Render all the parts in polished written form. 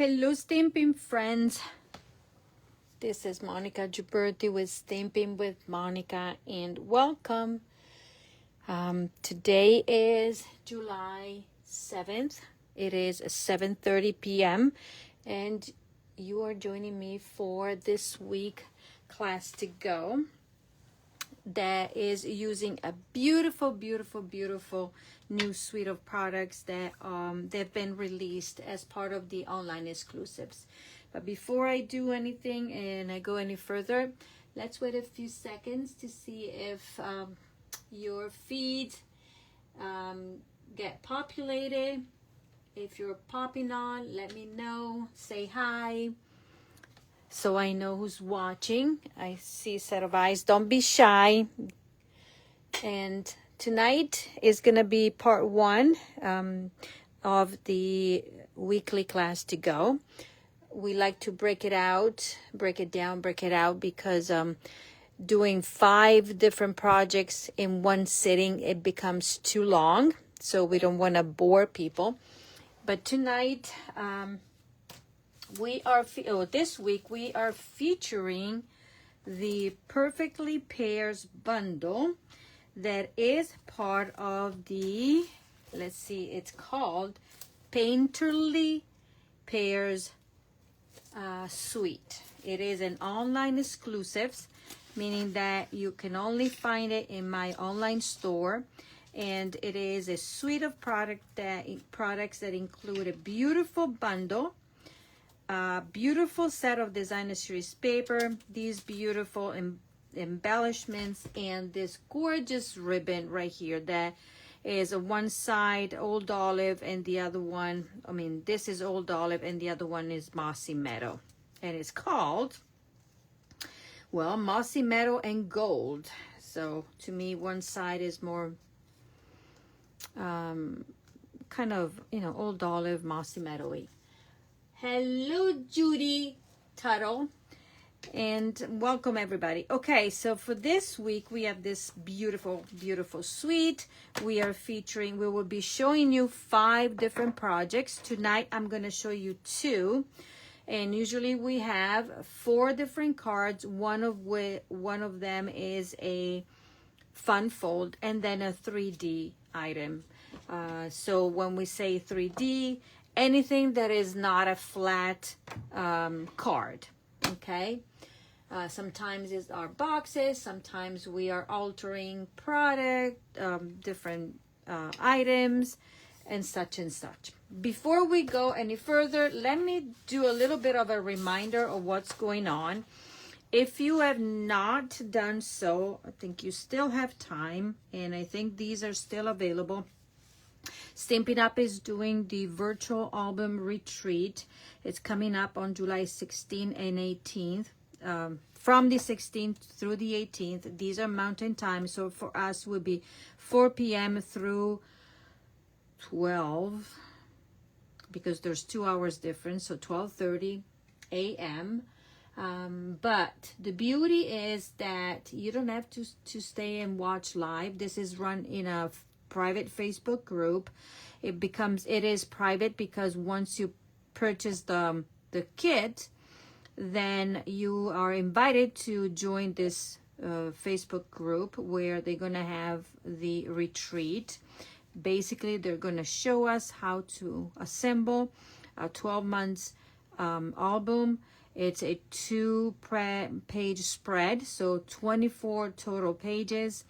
Hello, Stampin' friends. This is Monica Gibberti with Stampin' with Monica, and welcome. Today is July 7th. It is 7:30 p.m. and you are joining me for this week class to go that is using a beautiful new suite of products that they've been released as part of the online exclusives. But before I do anything and I go any further, let's wait a few seconds to see if your feed get populated. If you're popping on, let me know, say hi, so I know who's watching. I see a set of eyes. Don't be shy. And tonight is going to be part one of the weekly class to go. We like to break it down because doing 5 different projects in one sitting, it becomes too long. So we don't want to bore people. But tonight, this week we are featuring the Perfectly Pears bundle that is part of the, let's see, it's called Painterly Pears suite. It is an online exclusives, meaning that you can only find it in my online store. And it is a suite of products that include a beautiful bundle, a beautiful set of designer series paper, these beautiful embellishments, and this gorgeous ribbon right here that is one side old olive and the other one, this is old olive and the other one is mossy meadow. And it's called, well, mossy meadow and gold. So to me, one side is more kind of, old olive, mossy meadowy. Hello, Judy Tuttle, and welcome everybody. Okay, so for this week we have this beautiful suite. We will be showing you 5 different projects. Tonight I'm going to show you 2, and usually we have 4 different cards. One of them is a fun fold and then a 3D item. So when we say 3D, anything that is not a flat card, okay? Sometimes it's our boxes, sometimes we are altering product, different items, and such and such. Before we go any further, let me do a little bit of a reminder of what's going on. If you have not done so, I think you still have time, and I think these are still available. Stampin' Up! Is doing the virtual album retreat. It's coming up on July 16th and 18th. From the 16th through the 18th. These are mountain time, so for us will be 4 p.m. through 12, because there's 2 hours difference, so 12:30 a.m. But the beauty is that you don't have to stay and watch live. This is run in a private Facebook group. It is private because once you purchase the kit, then you are invited to join this Facebook group where they're gonna have the retreat. Basically, they're gonna show us how to assemble a 12 months album. It's a 2-page spread, so 24 total pages.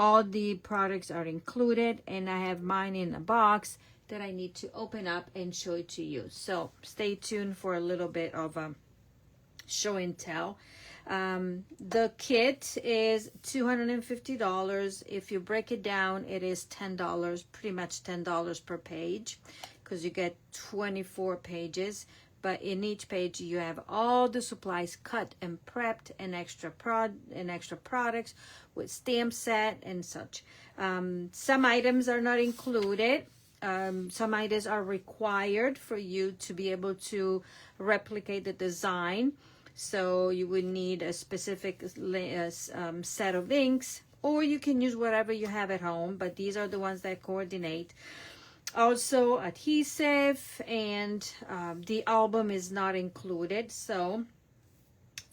All the products are included, and I have mine in a box that I need to open up and show it to you. So stay tuned for a little bit of show and tell. The kit is $250. If you break it down, it is $10, pretty much $10 per page, because you get 24 pages. But in each page you have all the supplies cut and prepped, and extra products with stamp set and such. Some items are not included. Some items are required for you to be able to replicate the design. So you would need a specific set of inks, or you can use whatever you have at home, but these are the ones that coordinate. Also adhesive, and the album is not included. So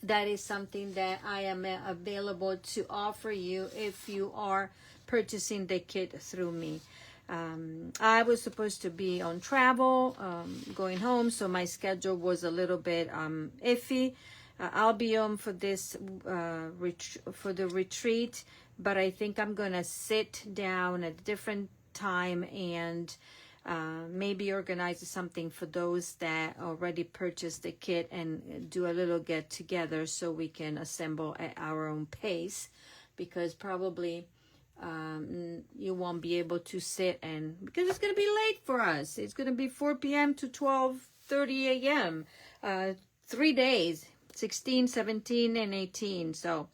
that is something that I am available to offer you if you are purchasing the kit through me. I was supposed to be on travel, going home, so my schedule was a little bit iffy. I'll be on for this for the retreat, but I think I'm gonna sit down at a different time and maybe organize something for those that already purchased the kit and do a little get together so we can assemble at our own pace, because probably you won't be able to sit, and because it's going to be late for us. It's going to be 4 p.m. to 12:30 a.m. 3 days, 16, 17, and 18. So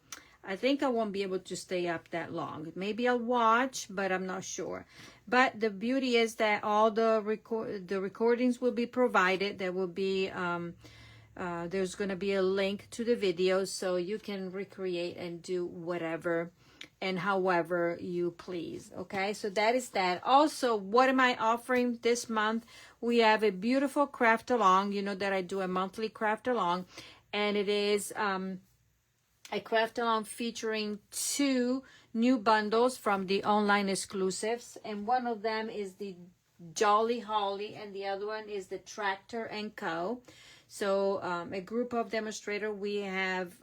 I think I won't be able to stay up that long. Maybe I'll watch, but I'm not sure. But the beauty is that all the recordings will be provided. There will be there's going to be a link to the videos, so you can recreate and do whatever and however you please. Okay, so that is that. Also, what am I offering this month? We have a beautiful craft along. You know that I do a monthly craft along, and it is a craft along featuring 2 new bundles from the online exclusives, and one of them is the Jolly Holly and the other one is the Tractor and Co. So a group of demonstrators, we have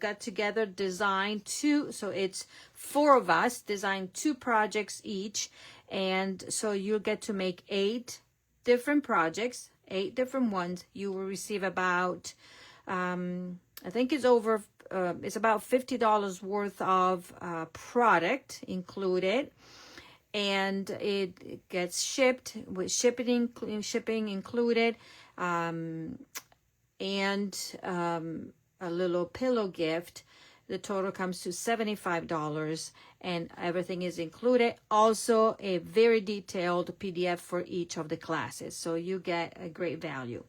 got together, designed 2, so it's 4 of us designed 2 projects each, and so you'll get to make 8 different projects, 8 different ones. You will receive about I think it's over it's about $50 worth of product included, and it gets shipped with shipping included, and a little pillow gift. The total comes to $75, and everything is included. Also, a very detailed PDF for each of the classes, so you get a great value.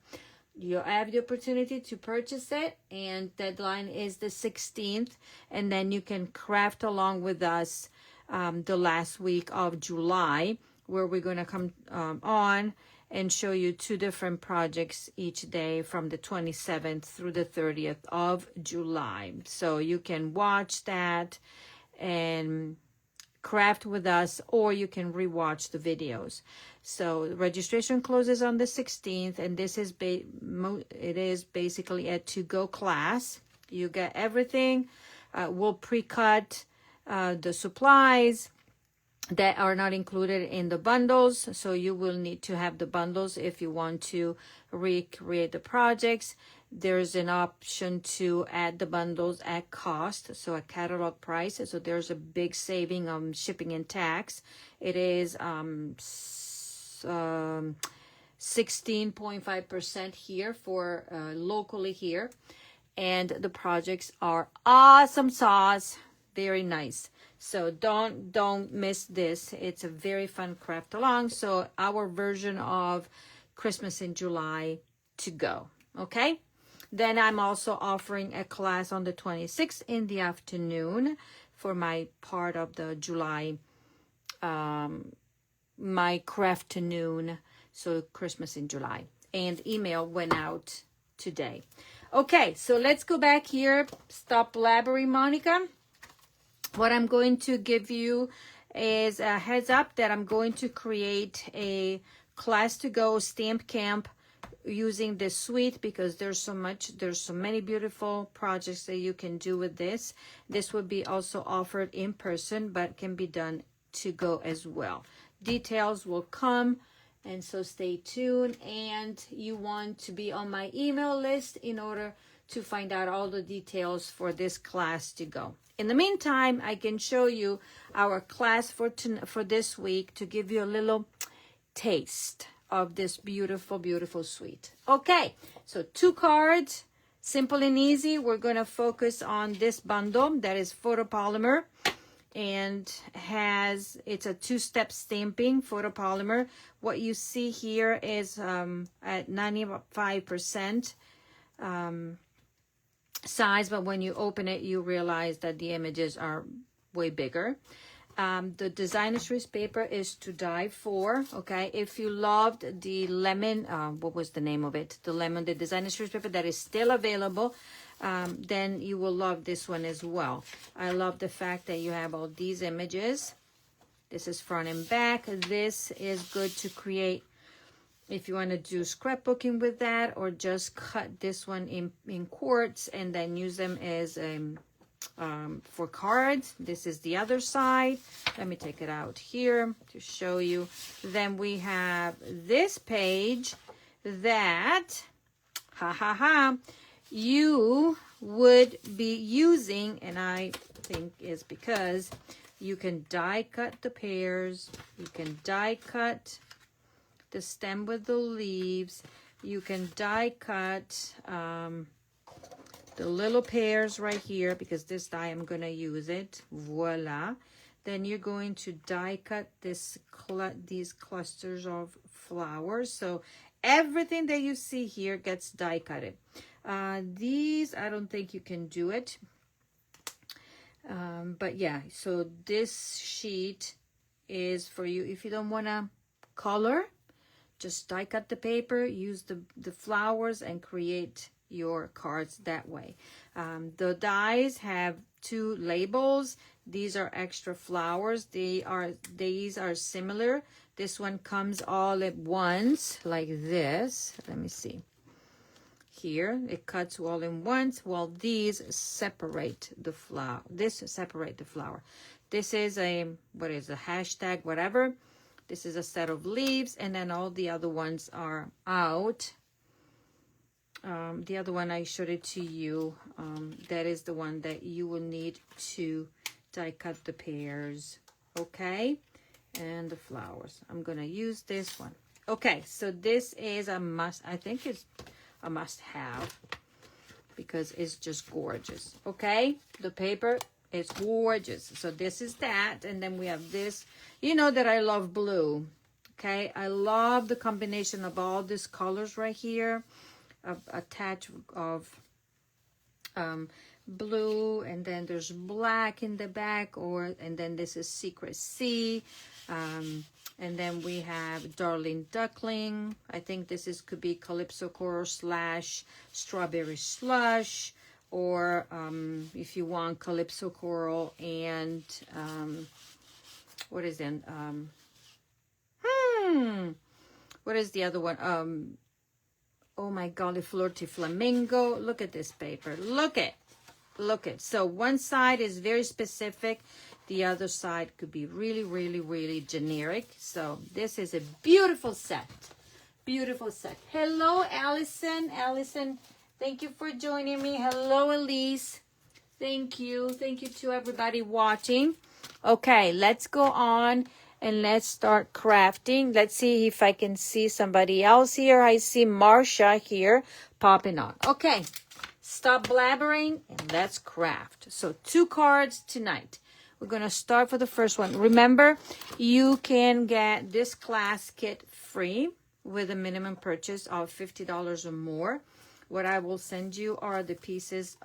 You have the opportunity to purchase it, and deadline is the 16th, and then you can craft along with us the last week of July, where we're going to come on and show you 2 different projects each day from the 27th through the 30th of July. So you can watch that and craft with us, or you can rewatch the videos. So registration closes on the 16th, and this is it is basically a to-go class. You get everything. We'll pre-cut the supplies that are not included in the bundles, so you will need to have the bundles if you want to recreate the projects. There's an option to add the bundles at cost, so a catalog price. So there's a big saving on shipping and tax. It is 16.5% here for locally here, and the projects are awesome sauce, very nice. So don't miss this. It's a very fun craft along. So our version of Christmas in July to go. Okay. Then I'm also offering a class on the 26th in the afternoon for my part of the July, my craft noon. So Christmas in July, and email went out today. Okay. So let's go back here. Stop blabbering, Monica. What I'm going to give you is a heads up that I'm going to create a class to go stamp camp using this suite, because there's so many beautiful projects that you can do with this. This will be also offered in person, but can be done to go as well. Details will come, and so stay tuned, and you want to be on my email list in order to find out all the details for this class to go. In the meantime, I can show you our class for this week to give you a little taste of this beautiful, beautiful suite. Okay, so 2 cards, simple and easy. We're going to focus on this bundle that is photopolymer, and it's a 2-step stamping photopolymer. What you see here is at 95% size, but when you open it, you realize that the images are way bigger. The designer series paper is to die for, okay? If you loved the lemon, what was the name of it? The designer series paper that is still available, then you will love this one as well. I love the fact that you have all these images. This is front and back. This is good to create if you want to do scrapbooking with that, or just cut this one in quarts and then use them as for cards. This is the other side. Let me take it out here to show you. Then we have this page that you would be using, and I think is because you can die cut the pears, you can die cut the stem with the leaves, you can die cut the little pears right here, because this die I'm going to use it. Voila. Then you're going to die cut these clusters of flowers. So everything that you see here gets die cutted. These, I don't think you can do it. But yeah, so this sheet is for you. If you don't want to color, just die cut the paper, use the flowers, and create your cards that way. The dies have 2 labels. These are extra flowers. These are similar. This one comes all at once like this. Let me see. Here it cuts all in once, while these separate the flower. This is a, what is a hashtag, whatever. This is a set of leaves, and then all the other ones are out. The other one I showed it to you. That is the one that you will need to die cut the pears. Okay, and the flowers. I'm gonna use this one. Okay, so this is a must. I think it's a must-have because it's just gorgeous. Okay, the paper is gorgeous. So this is that, and then we have this. You know that I love blue. Okay, I love the combination of all these colors right here. Attached of blue, and then there's black in the back, and then this is Secret Sea, and then we have Darling Duckling. I think this could be Calypso Coral / Strawberry Slush, or if you want Calypso Coral and what is it? What is the other one? Oh my golly, Fleur de Flamingo. Look at this paper. Look it. So one side is very specific. The other side could be really, really, really generic. So this is a beautiful set. Beautiful set. Hello, Allison. Allison, thank you for joining me. Hello, Elise. Thank you. Thank you to everybody watching. Okay, let's go on. And let's start crafting. Let's see if I can see somebody else here. I see Marsha here popping on. Okay, stop blabbering and let's craft. So 2 cards tonight. We're going to start for the first one. Remember, you can get this class kit free with a minimum purchase of $50 or more. What I will send you are the pieces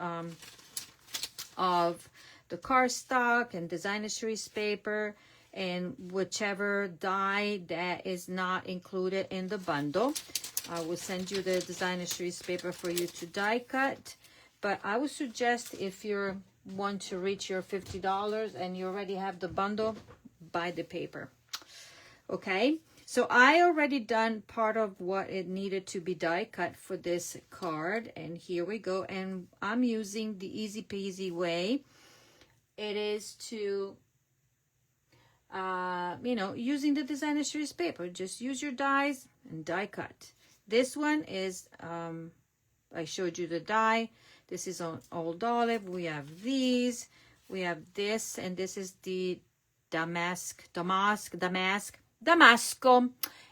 of the cardstock and designer series paper, and whichever die that is not included in the bundle. I will send you the designer series paper for you to die cut. But I would suggest, if you want to reach your $50 and you already have the bundle, buy the paper. Okay, so I already done part of what it needed to be die cut for this card, and here we go. And I'm using the easy peasy way. It is to using the designer series paper. Just use your dies and die cut. This one is, I showed you the die. This is on Old Olive. We have these. We have this, and this is the Damasco.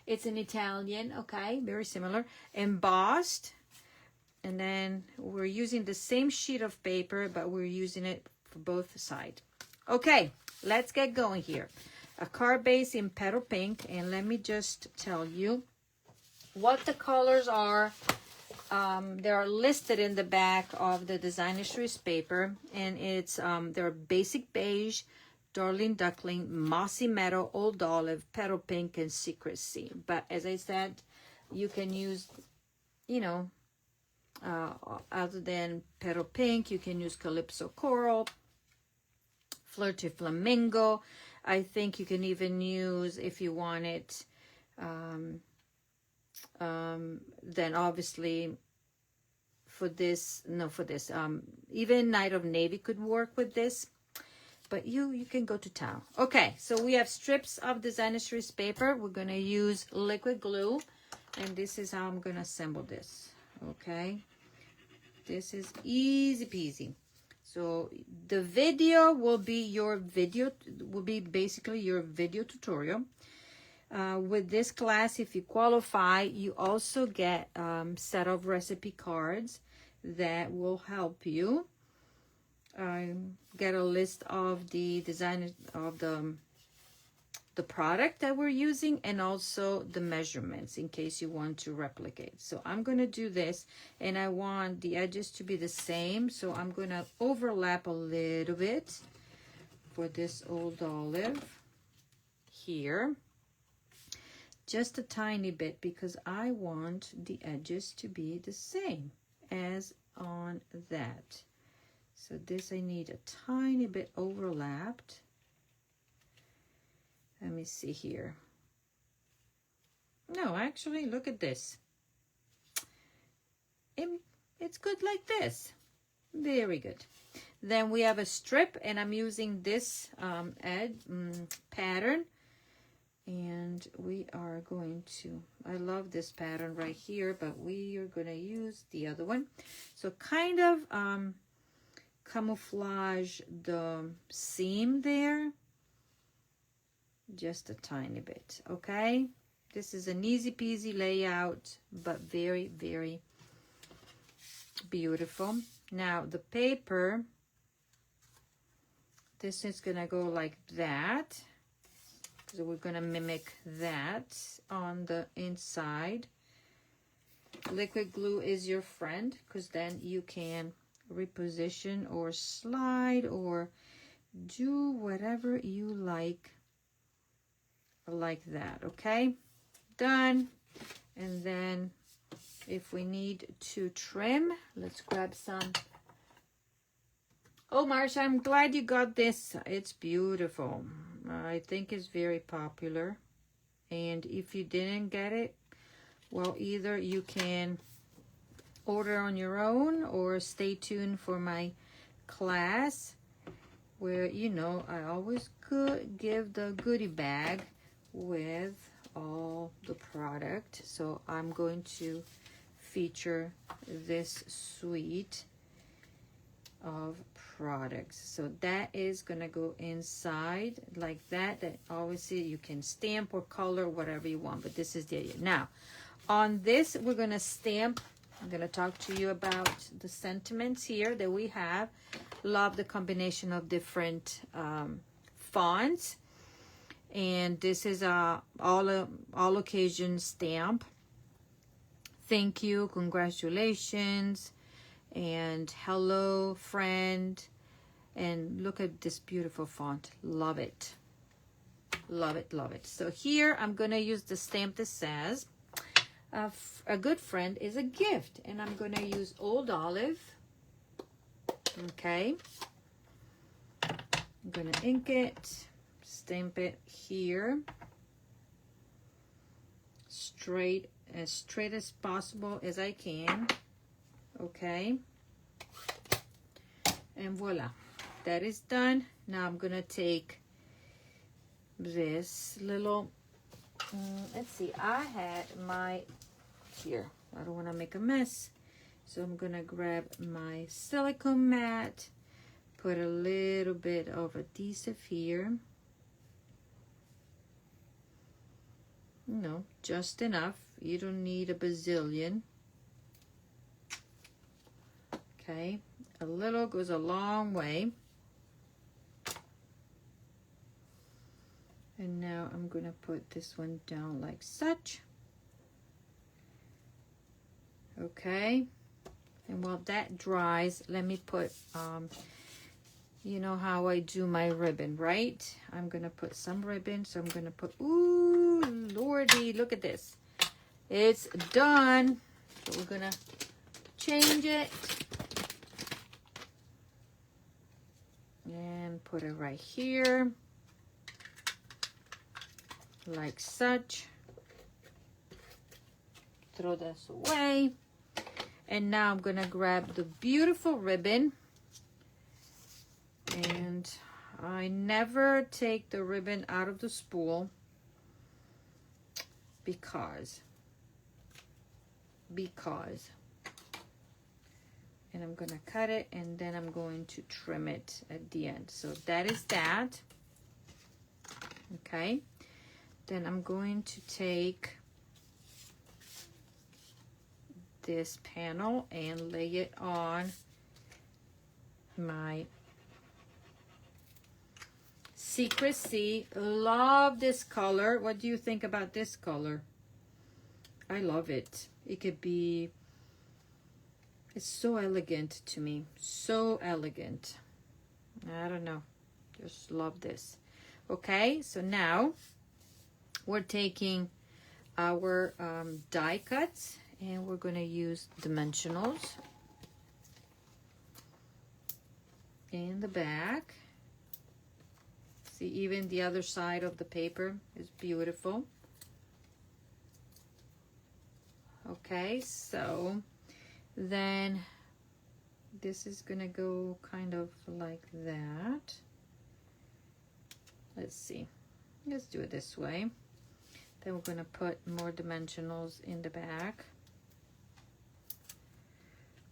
It's in Italian, okay, very similar. Embossed. And then we're using the same sheet of paper, but we're using it for both sides. Okay, let's get going here. A card base in petal pink, and let me just tell you what the colors are. They are listed in the back of the designer series paper, and it's they're basic beige, Darling Duckling, Mossy Meadow, Old Olive, Petal Pink, and Secrecy. But as I said, you can use, you know, other than Petal Pink, you can use Calypso Coral, Flirty Flamingo. I think you can even use, if you want it, then obviously for this, even Night of Navy could work with this. But you can go to town. Okay, so we have strips of designer series paper. We're going to use liquid glue. And this is how I'm going to assemble this. Okay. This is easy peasy. So the video will be basically your video tutorial. With this class, if you qualify, you also get set of recipe cards that will help you. Get a list of the design of the product that we're using and also the measurements in case you want to replicate. So I'm going to do this, and I want the edges to be the same, so I'm going to overlap a little bit for this Old Olive here, just a tiny bit, because I want the edges to be the same as on that. So this I need a tiny bit overlapped. Let me see here. No, actually, look at this. It's good like this. Very good. Then we have a strip, and I'm using this pattern. And we are going to, I love this pattern right here, but we are going to use the other one. So kind of camouflage the seam there. Just a tiny bit, okay? This is an easy peasy layout, but very, very beautiful. Now the paper, this is gonna go like that. So we're gonna mimic that on the inside. Liquid glue is your friend, because then you can reposition or slide or do whatever you like that. Okay, done. And then if we need to trim, let's grab some. Oh, Marsha, I'm glad you got this. It's beautiful. I think it's very popular. And if you didn't get it, well, either you can order on your own or stay tuned for my class where, you know, I always could give the goodie bag with all the product. So I'm going to feature this suite of products. So that is gonna go inside like that. That obviously you can stamp or color whatever you want, but this is the idea. Now on this we're gonna stamp. I'm gonna talk to you about the sentiments here that we have. Love the combination of different fonts. And this is a all occasion stamp. Thank you, congratulations, and hello friend. And look at this beautiful font. Love it. Love it, love it. So here I'm gonna use the stamp that says a good friend is a gift, and I'm gonna use Old Olive. Okay, I'm gonna ink it, stamp it here, as straight as possible as I can. Okay, and voila, that is done. Now I'm gonna take this little let's see, I had my here, I don't want to make a mess, so I'm gonna grab my silicone mat, put a little bit of adhesive here, no, just enough. You don't need a bazillion. Okay, a little goes a long way. And now I'm going to put this one down like such. Okay. And while that dries, let me put You know how I do my ribbon, right? I'm gonna put some ribbon, so I'm gonna put, ooh, lordy, look at this. It's done. So we're gonna change it and put it right here, like such. Throw this away. And now I'm gonna grab the beautiful ribbon, and I never take the ribbon out of the spool because and I'm gonna cut it, and then I'm going to trim it at the end. So that is that. Okay, then I'm going to take this panel and lay it on my Secrecy. Love this color. What do you think about this color? I love it. It could be, it's so elegant to me. So elegant. I don't know. Just love this. Okay, so now we're taking our die cuts, and we're going to use dimensionals in the back. See, even the other side of the paper is beautiful. Okay, so then this is gonna go kind of like that. Let's see, let's do it this way. Then we're gonna put more dimensionals in the back.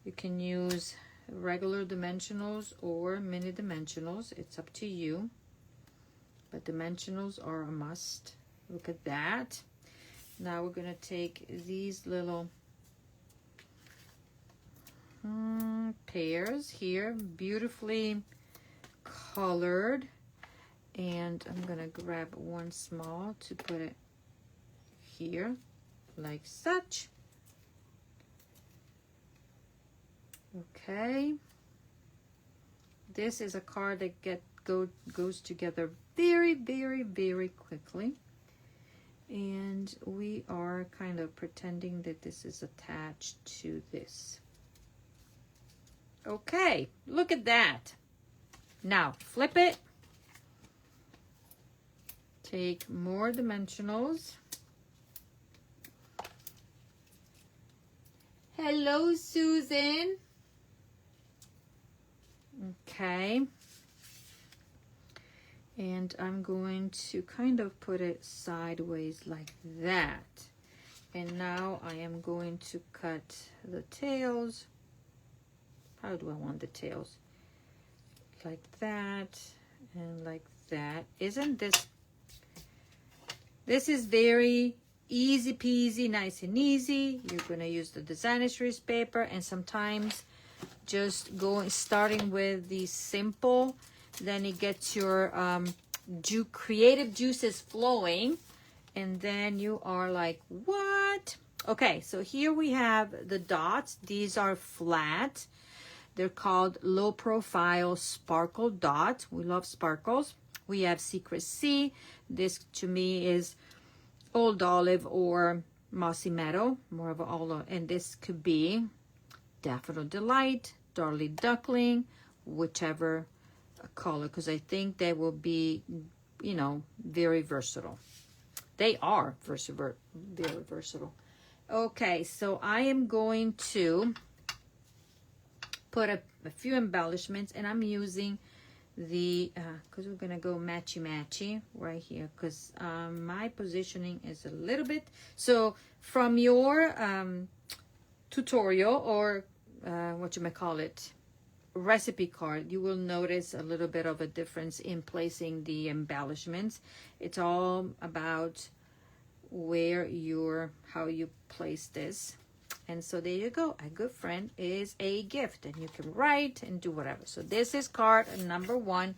You can use regular dimensionals or mini dimensionals, it's up to you, but dimensionals are a must. Look at that. Now we're gonna take these little pears here, beautifully colored, and I'm gonna grab one small to put it here, like such. Okay, this is a card that goes together very, very, very quickly. And we are kind of pretending that this is attached to this. Okay, look at that. Now, flip it. Take more dimensionals. Hello, Susan. Okay. And I'm going to kind of put it sideways like that. And now I am going to cut the tails. How do I want the tails? Like that and like that. Isn't this is very easy peasy, nice and easy. You're going to use the designer series paper, and sometimes just starting with the simple, then it gets your creative juices flowing, and then you are like, what? Okay, so here we have the dots. These are flat. They're called low profile sparkle dots. We love sparkles. We have Secrecy. This to me is old olive or mossy meadow, more of an olive, and this could be Daffodil Delight, Darly Duckling, whichever color, because I think they will be, you know, very versatile. They are very versatile. Okay, so I am going to put a few embellishments, and I'm using the because we're gonna go matchy right here, because my positioning is a little bit, so from your tutorial or what you may call it, recipe card, you will notice a little bit of a difference in placing the embellishments. It's all about how you place this. And so there you go. A good friend is a gift, and you can write and do whatever. So this is card number 1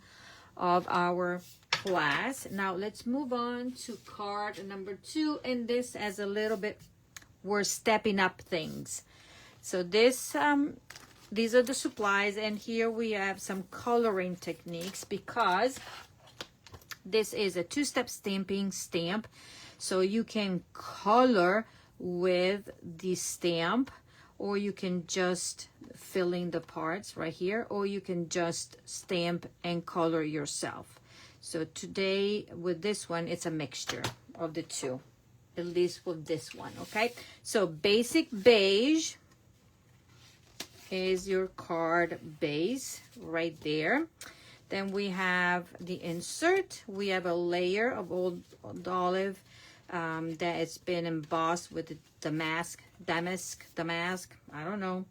of our class. Now let's move on to card number 2, and this as a little bit, we're stepping up things. So this these are the supplies, and here we have some coloring techniques because this is a two-step stamping stamp, so you can color with the stamp, or you can just fill in the parts right here, or you can just stamp and color yourself. So today with this one, it's a mixture of the two, at least with this one, okay? So basic beige is your card base right there. Then we have the insert. We have a layer of old olive that it's been embossed with the damask, I don't know.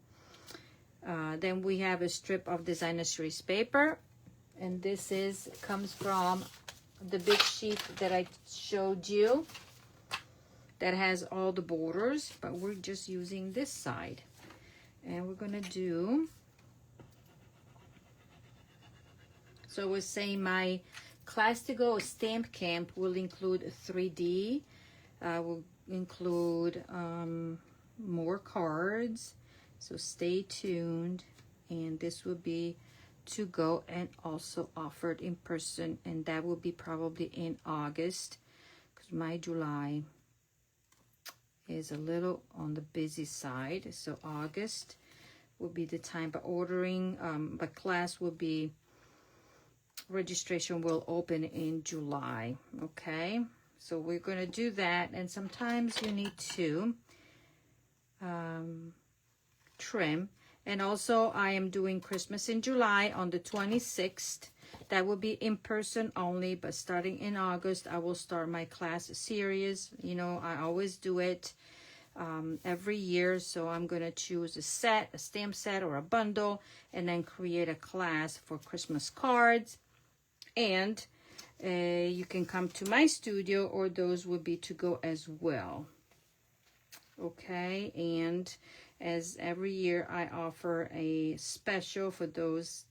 Then we have a strip of designer series paper, and this comes from the big sheet that I showed you that has all the borders, but we're just using this side. And we're gonna do, so we're saying my class to go stamp camp will include 3D, will include more cards, so stay tuned. And this will be to go and also offered in person, and that will be probably in August, because my July is a little on the busy side. So August will be the time, but ordering, but class will be, registration will open in July, okay? So we're gonna do that, and sometimes you need to trim. And also I am doing Christmas in July on the 26th. That will be in person only, but starting in August, I will start my class series. You know, I always do it every year. So I'm going to choose a set, a stamp set or a bundle, and then create a class for Christmas cards. And you can come to my studio, or those would be to go as well. Okay, and as every year, I offer a special for those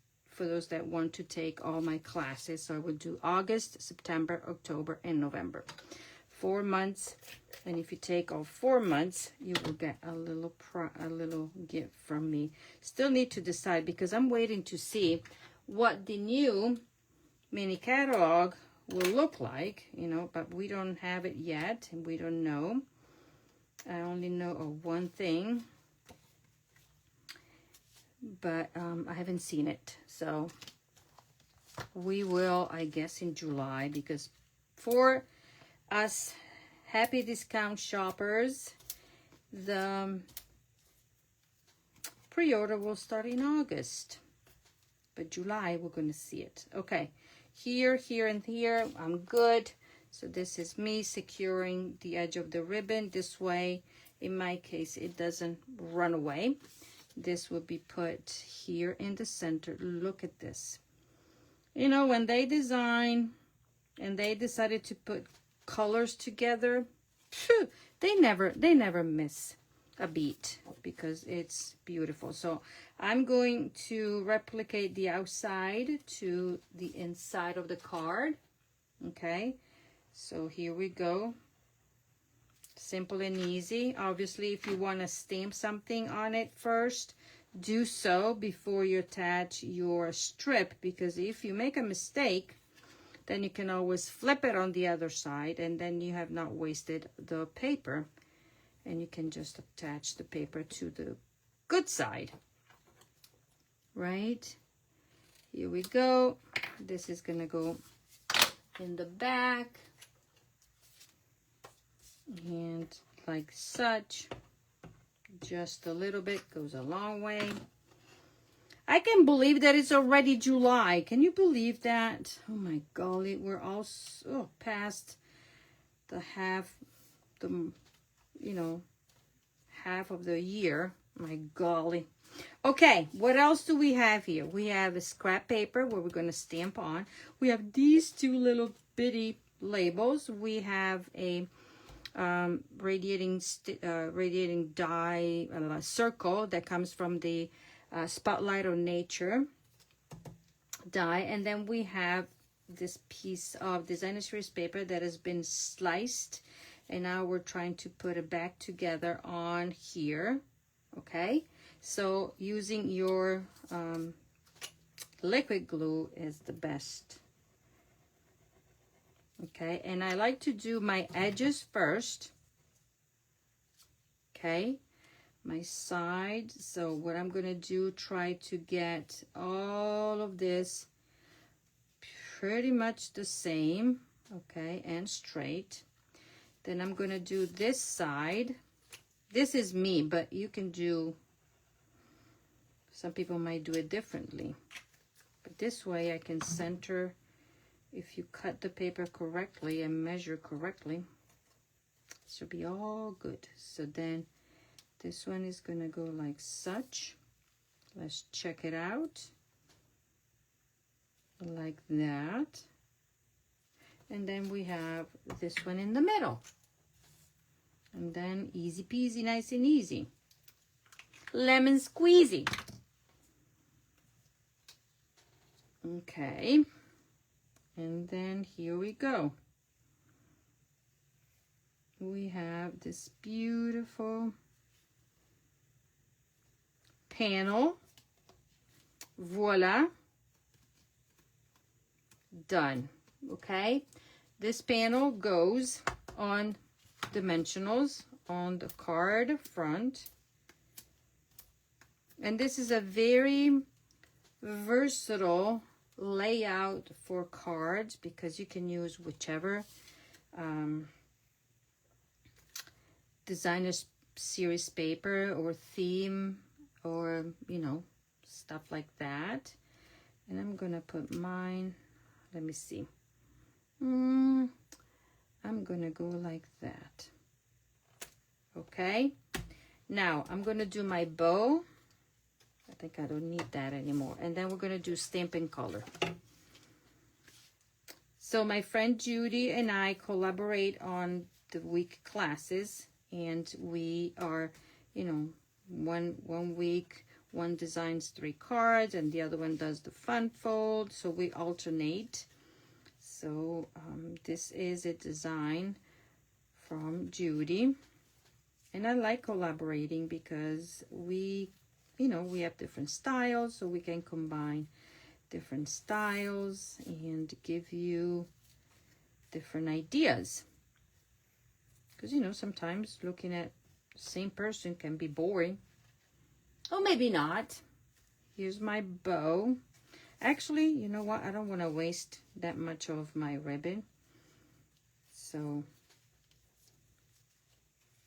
that want to take all my classes. So I will do August, September, October, and November. 4 months, and if you take all 4 months, you will get a little gift from me. Still need to decide, because I'm waiting to see what the new mini catalog will look like, you know, but we don't have it yet, and we don't know. I only know of one thing, but I haven't seen it. So we will, I guess, in July, because for us happy discount shoppers, the pre-order will start in August, but July we're going to see it. Okay, here, and here, I'm good. So this is me securing the edge of the ribbon. This way, in my case, it doesn't run away. This will be put here in the center. Look at this. You know, when they design and they decided to put colors together, phew, they never miss a beat, because it's beautiful. So I'm going to replicate the outside to the inside of the card. Okay, so here we go. Simple and easy. Obviously, if you want to stamp something on it first, do so before you attach your strip, because if you make a mistake, then you can always flip it on the other side, and then you have not wasted the paper, and you can just attach the paper to the good side. Right? Here we go. This is gonna go in the back, and like such, just a little bit goes a long way. I can believe that it's already July. Can you believe that? Oh my golly, we're all past the half of the year. My golly. Okay, what else do we have here? We have a scrap paper where we're going to stamp on. We have these two little bitty labels. We have a radiating die circle that comes from the Spotlight on Nature die, and then we have this piece of designer series paper that has been sliced, and now we're trying to put it back together on here. Okay, So using your liquid glue is the best. Okay, and I like to do my edges first. Okay, my side. So what I'm gonna do, try to get all of this pretty much the same, okay, and straight. Then I'm gonna do this side. This is me, but you can do, some people might do it differently. But this way I can center. If you cut the paper correctly and measure correctly, it should be all good. So then this one is gonna go like such. Let's check it out. Like that. And then we have this one in the middle. And then easy peasy, nice and easy. Lemon squeezy. Okay. And then here we go. We have this beautiful panel. Voila. Done. Okay. This panel goes on dimensionals on the card front. And this is a very versatile layout for cards because you can use whichever designer series paper or theme or, you know, stuff like that. And I'm gonna put mine, let me see. I'm gonna go like that. Okay, now I'm gonna do my bow. I think I don't need that anymore. And then we're gonna do Stampin' color. So my friend Judy and I collaborate on the week classes, and we are, you know, one week one designs 3 cards and the other one does the fun fold, so we alternate. So this is a design from Judy, and I like collaborating because we, you know, we have different styles, so we can combine different styles and give you different ideas. Because, you know, sometimes looking at the same person can be boring. Oh, maybe not. Here's my bow. Actually, you know what? I don't want to waste that much of my ribbon. So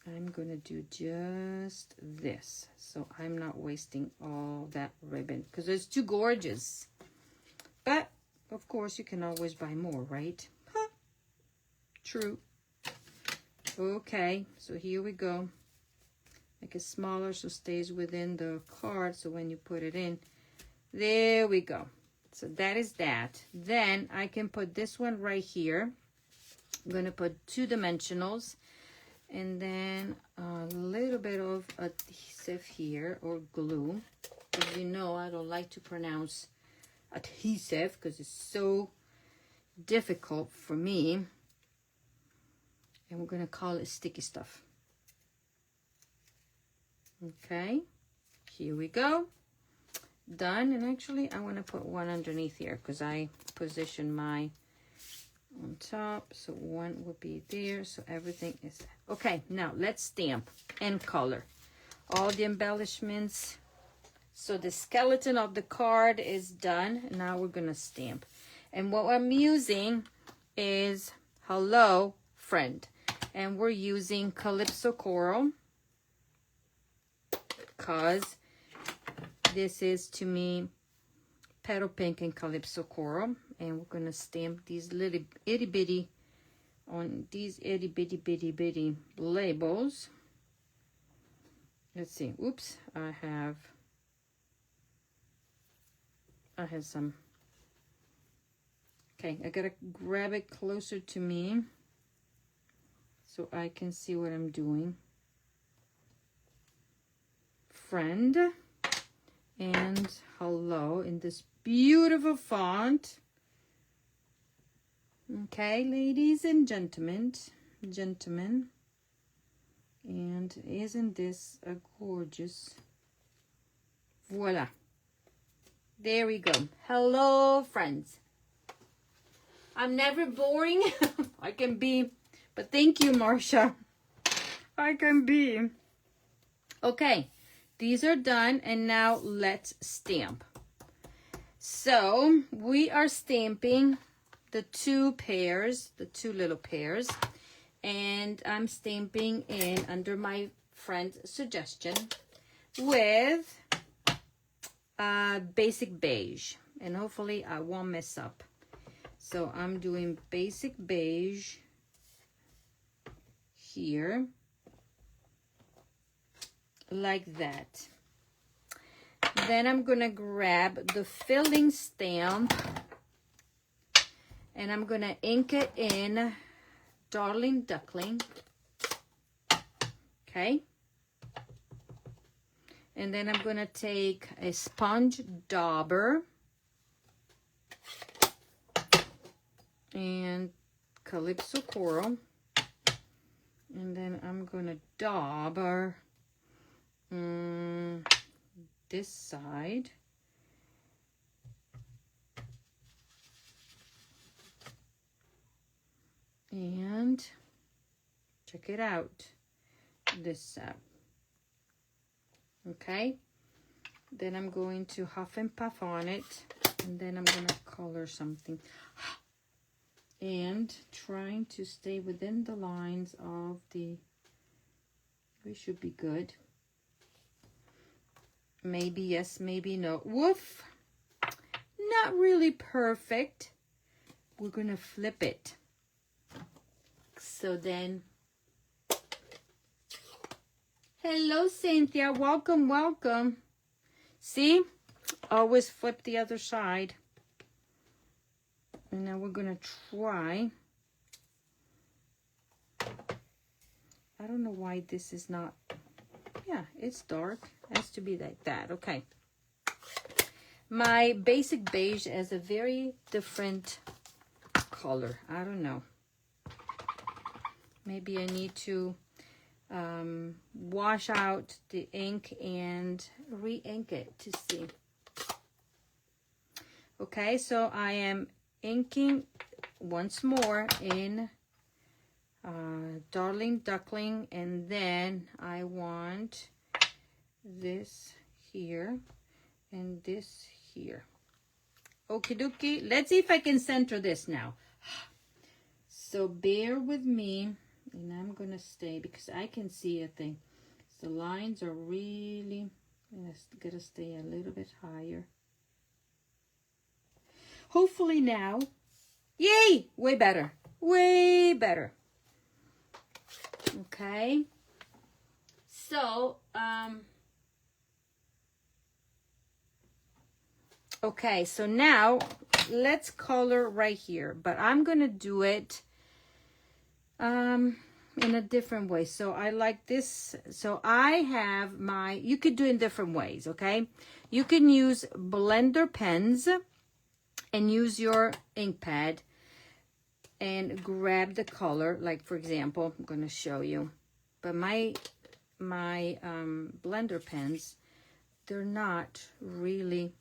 I'm going to do just this. So I'm not wasting all that ribbon because it's too gorgeous. But, of course, you can always buy more, right? Huh. True. Okay, so here we go. Make it smaller so it stays within the card. So when you put it in, there we go. So that is that. Then I can put this one right here. I'm going to put 2 dimensionals. And then a little bit of adhesive here, or glue. As you know, I don't like to pronounce adhesive because it's so difficult for me. And we're going to call it sticky stuff. Okay, here we go. Done. And actually, I want to put one underneath here because I position my on top. So one would be there. So everything is okay. Now let's stamp and color all the embellishments. So the skeleton of the card is done. Now we're going to stamp. And what I'm using is Hello Friend. And we're using Calypso Coral because this is, to me, Petal Pink and Calypso Coral. And we're going to stamp these little itty bitty on these itty bitty labels. Let's see. Oops, I have some. Okay, I gotta grab it closer to me so I can see what I'm doing. Friend and hello in this beautiful font. Okay, ladies and gentlemen. And isn't this a gorgeous Voila. There we go. Hello, friends. I'm never boring. I can be, but thank you, Marcia. I can be. Okay, these are done, and now let's stamp. So we are stamping the two pairs, the two little pairs, and I'm stamping in under my friend's suggestion with basic beige, and hopefully I won't mess up. So I'm doing basic beige here, like that. Then I'm gonna grab the filling stamp and I'm gonna ink it in Darling Duckling. Okay. And then I'm gonna take a sponge dauber and Calypso Coral. And then I'm gonna dauber this side. And check it out, this side. Okay, then I'm going to huff and puff on it, and then I'm gonna color something and trying to stay within the lines of the, we should be good. Maybe yes, maybe no. Woof, not really perfect. We're gonna flip it. So then, hello Cynthia, welcome, welcome. See, always flip the other side. And now we're gonna try. I don't know why this is not, yeah, it's dark. It has to be like that. Okay. My basic beige has a very different color. I don't know. Maybe I need to wash out the ink and re-ink it to see. Okay, so I am inking once more in Darling Duckling, and then I want this here and this here. Okie dokie. Let's see if I can center this now. So bear with me, and I'm gonna stay because I can see a thing. The lines are really gotta stay a little bit higher. Hopefully now, yay, way better, way better. Okay, so okay, so now let's color right here, but I'm gonna do it in a different way. So I like this. So I have my, you could do it in different ways. Okay, you can use blender pens and use your ink pad and grab the color. Like for example, I'm going to show you, but my blender pens, they're not really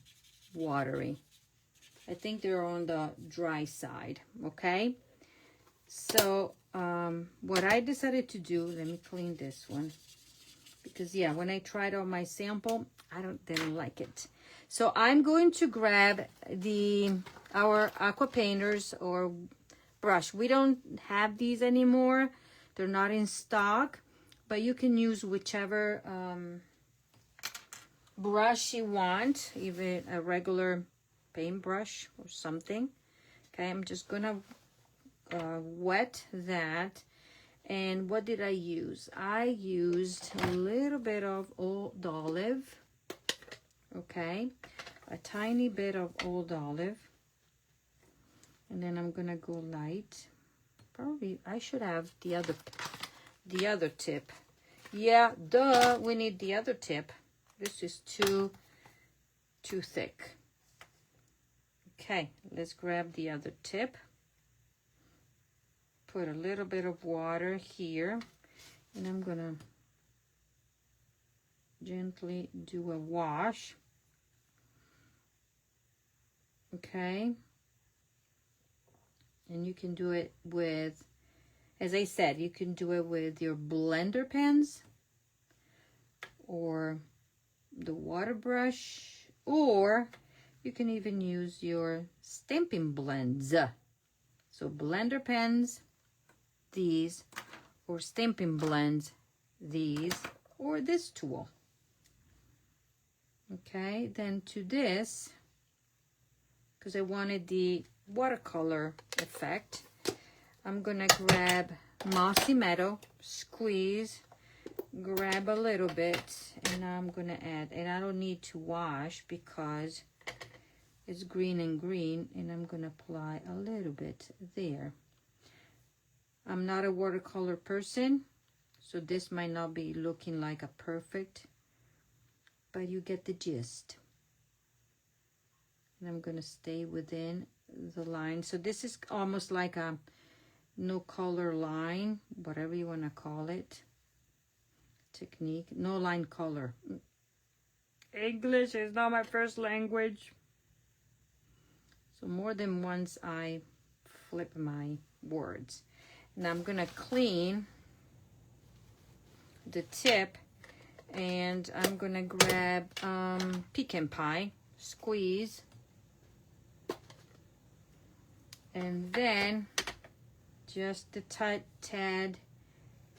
watery. I think they're on the dry side. Okay, so what I decided to do, let me clean this one, because yeah, when I tried on my sample, didn't like it. So I'm going to grab our aqua painters or brush. We don't have these anymore. They're not in stock, but you can use whichever brush you want, even a regular paintbrush or something. Okay, I'm just gonna wet that. And what did I use? I used a little bit of old olive. Okay, a tiny bit of old olive, and then I'm gonna go light. Probably I should have the other tip. Yeah, duh, we need the other tip. This is too thick. Okay, let's grab the other tip. Put a little bit of water here, and I'm gonna gently do a wash. Okay, and you can do it with, as I said, you can do it with your blender pens or the water brush, or you can even use your Stampin' blends. So blender pens, these, or Stampin' blends, these, or this tool. Okay, then to this, because I wanted the watercolor effect, I'm gonna grab Mossy Meadow, squeeze, grab a little bit, and I'm gonna add, and I don't need to wash because it's green and green, and I'm gonna apply a little bit there. I'm not a watercolor person, so this might not be looking like a perfect, but you get the gist. And I'm gonna stay within the line. So this is almost like a no color line, whatever you wanna call it. Technique, no line color. English is not my first language. So more than once I flip my words. Now I'm gonna clean the tip, and I'm gonna grab pecan pie, squeeze, and then just the tad.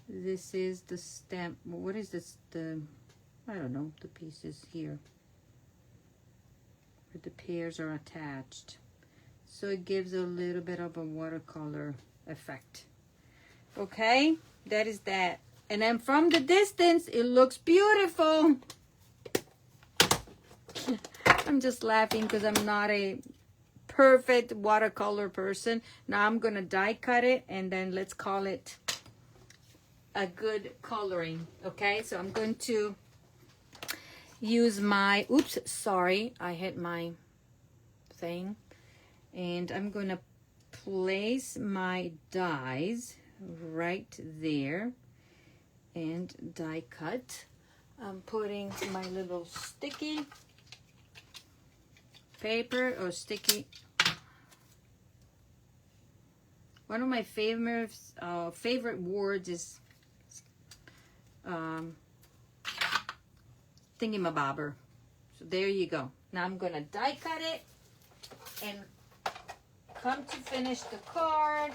This is the stamp. What is this? I don't know, the pieces here where the pears are attached. So it gives a little bit of a watercolor effect. Okay, that is that. And then from the distance, it looks beautiful. I'm just laughing because I'm not a perfect watercolor person. Now I'm gonna die cut it, and then let's call it a good coloring. Okay, so I'm going to use my, oops, sorry, I hit my thing. And I'm gonna place my dies right there and die cut. I'm putting my little sticky paper or sticky. One of my favorite words is thingamabobber. So there you go. Now I'm gonna die cut it and come to finish the card.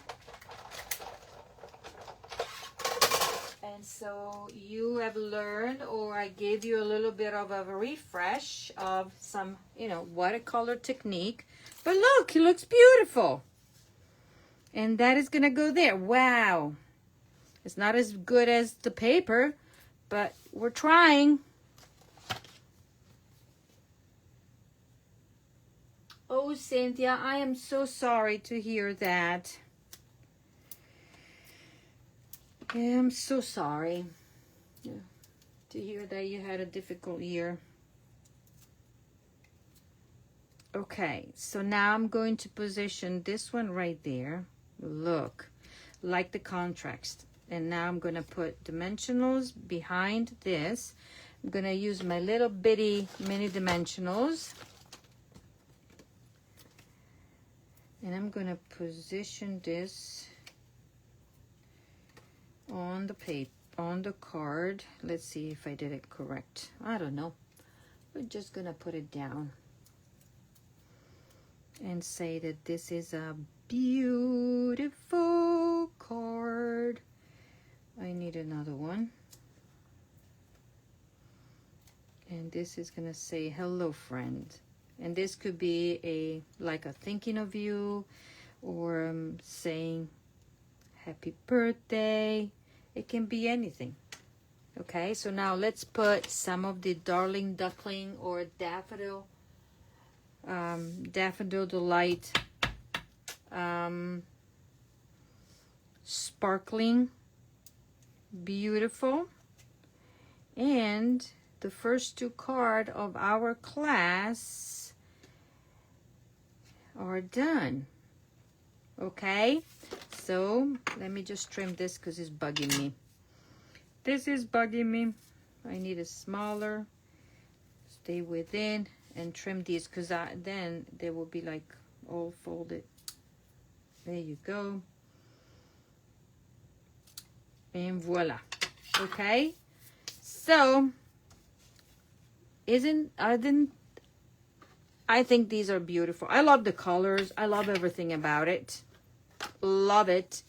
And so you have learned, or I gave you a little bit of a refresh of some, watercolor technique. But look, it looks beautiful. And that is gonna go there. Wow. It's not as good as the paper, but we're trying. Oh, Cynthia, I am so sorry to hear that. Yeah, I'm so sorry to hear that you had a difficult year. Okay, so now I'm going to position this one right there. Look, like the contrast. And now I'm going to put dimensionals behind this. I'm going to use my little bitty mini dimensionals. And I'm going to position this on the paper, on the card. Let's see if I did it correct. I don't know. We're just going to put it down and say that this is a beautiful card. I need another one. And this is going to say, hello, friend. And this could be like a thinking of you, or saying happy birthday. It can be anything. Okay, so now let's put some of the Darling Duckling or Daffodil Delight Sparkling Beautiful. And the first two cards of our class are done. Okay, so let me just trim this because it's bugging me. This is bugging me. I need a smaller. Stay within. and trim these, because then they will be like all folded. There you go. And voila. Okay, so I think these are beautiful. I love the colors. I love everything about it. Love it.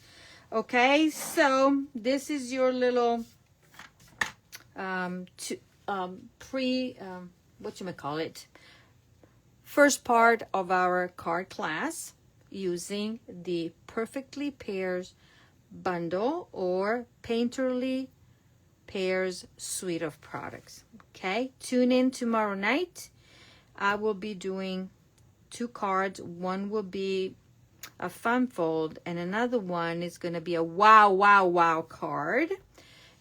Okay, so this is your little first part of our card class using the Perfectly Pears bundle or Painterly Pears suite of products. Okay, tune in tomorrow night. I will be doing 2 cards. One will be a fun fold, and another one is going to be a wow card.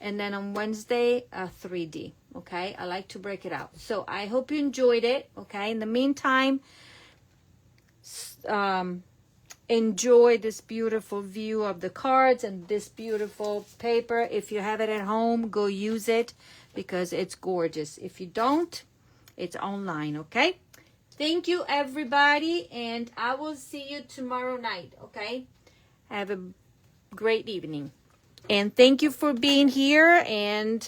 And then on Wednesday, a 3D. Okay, I like to break it out. So I hope you enjoyed it. Okay, in the meantime, enjoy this beautiful view of the cards and this beautiful paper. If you have it at home, go use it because it's gorgeous. If you don't, it's online. Okay, thank you everybody, and I will see you tomorrow night. Okay, have a great evening, and thank you for being here and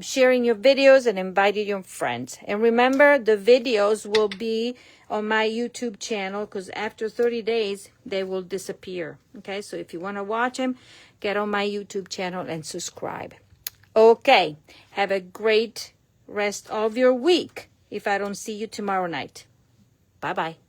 sharing your videos and inviting your friends. And remember, the videos will be on my YouTube channel, because after 30 days they will disappear. Okay, so if you want to watch them, get on my YouTube channel and subscribe. Okay, have a great rest of your week if I don't see you tomorrow night. Bye-bye.